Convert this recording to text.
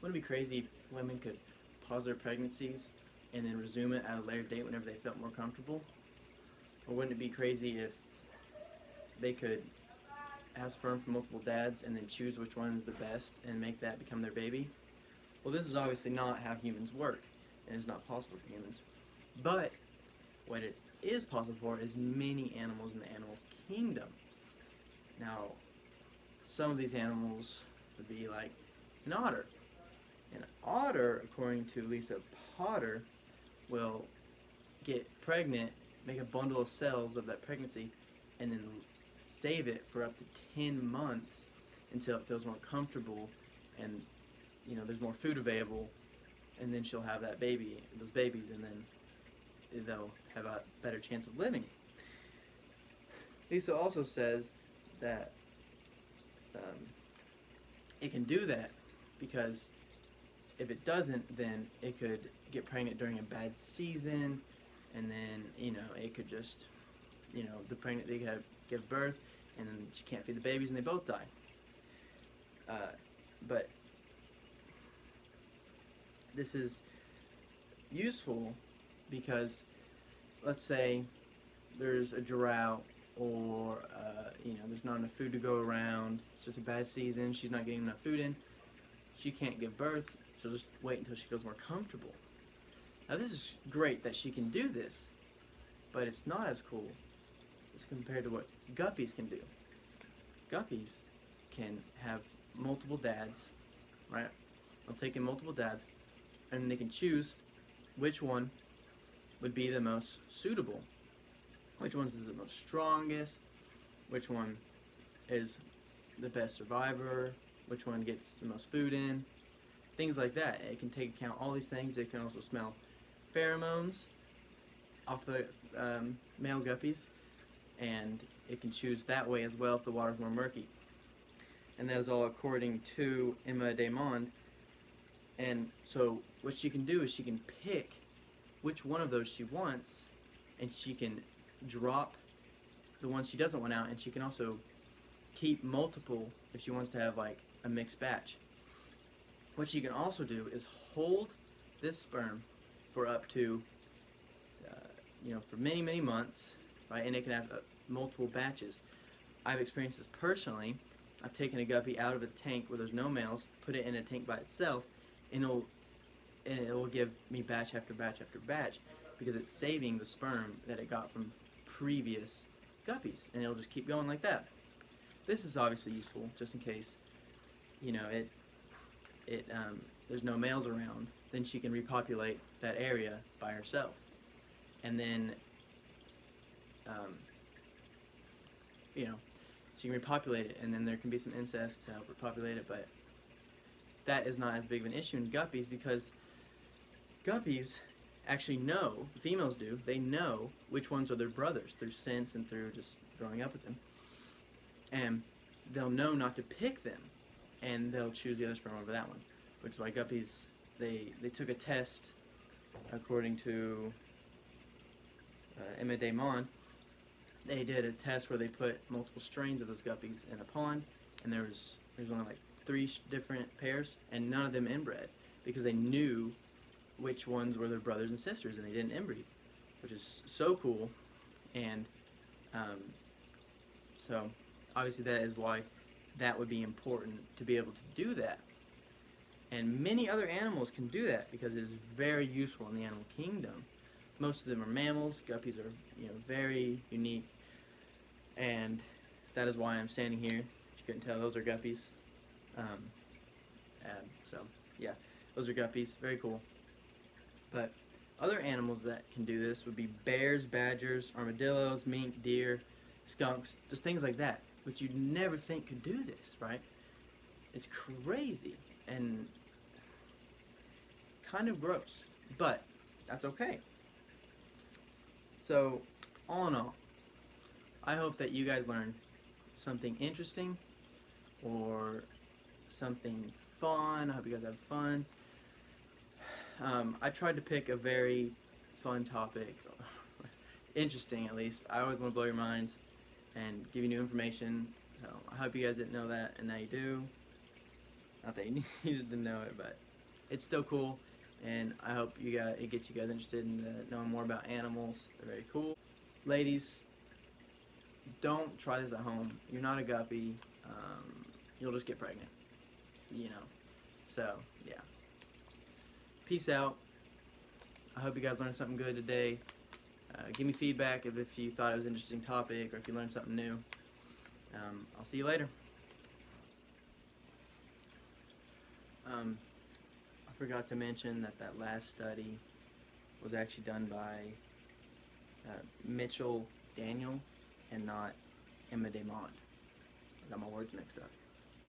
Wouldn't it be crazy if women could pause their pregnancies and then resume it at a later date whenever they felt more comfortable? Or wouldn't it be crazy if they could have sperm from multiple dads and then choose which one is the best and make that become their baby? Well, this is obviously not how humans work, and it's not possible for humans. But what it is possible for is many animals in the animal kingdom. Now, some of these animals would be like an otter. An otter, according to Lisa Potter, will get pregnant, make a bundle of cells of that pregnancy, and then save it for up to 10 months until it feels more comfortable and there's more food available, and then she'll have those babies, and then they'll have a better chance of living. Lisa also says that it can do that because if it doesn't, then it could get pregnant during a bad season, and then it could just they could give birth, and then she can't feed the babies, and they both die. But this is useful because, let's say, there's a drought, or there's not enough food to go around. It's just a bad season. She's not getting enough food in. She can't give birth. She'll just wait until she feels more comfortable. Now, this is great that she can do this, but it's not as cool as compared to what guppies can do. Guppies can have multiple dads, right? They'll take in multiple dads, and they can choose which one would be the most suitable, which one's the most strongest, which one is the best survivor, which one gets the most food in, things like that. It can take account all these things. It can also smell pheromones off the male guppies, and it can choose that way as well if the water's more murky. And that is all according to Emma Damond. And so what she can do is she can pick which one of those she wants, and she can drop the ones she doesn't want out, and she can also keep multiple if she wants to have like a mixed batch. What she can also do is hold this sperm for up to for many, many months, right? And it can have multiple batches. I've experienced this personally. I've taken a guppy out of a tank where there's no males, put it in a tank by itself, and it will give me batch after batch after batch because it's saving the sperm that it got from previous guppies, and it'll just keep going like that. This is obviously useful just in case there's no males around. Then she can repopulate that area by herself, and then she can repopulate it, and then there can be some incest to help repopulate it, but that is not as big of an issue in guppies because guppies actually know, the females do, they know which ones are their brothers through sense and through just growing up with them. And they'll know not to pick them, and they'll choose the other sperm over that one, which is why guppies, they took a test according to Emma Damond. They did a test where they put multiple strains of those guppies in a pond, and there's only like 3 different pairs, and none of them inbred because they knew which ones were their brothers and sisters, and they didn't inbreed, which is so cool. And so obviously that is why that would be important to be able to do that. And many other animals can do that because it is very useful in the animal kingdom. Most of them are mammals. Guppies are very unique, and that is why I'm standing here. If you couldn't tell, those are guppies. So yeah, those are guppies. Very cool. But other animals that can do this would be bears, badgers, armadillos, mink, deer, skunks, just things like that, which you'd never think could do this, right? It's crazy and kind of gross, but that's okay. So, all in all, I hope that you guys learned something interesting or something fun. I hope you guys have fun. I tried to pick a very fun topic, interesting at least. I always want to blow your minds and give you new information. So I hope you guys didn't know that, and now you do. Not that you needed to know it, but it's still cool, and I hope it gets you guys interested in knowing more about animals. They're very cool. Ladies, don't try this at home. You're not a guppy. You'll just get pregnant. You know. So yeah. Peace out. I hope you guys learned something good today. Give me feedback if you thought it was an interesting topic or if you learned something new. I'll see you later. I forgot to mention that last study was actually done by Mitchell Daniel and not Emma DeMont. I got my words mixed up.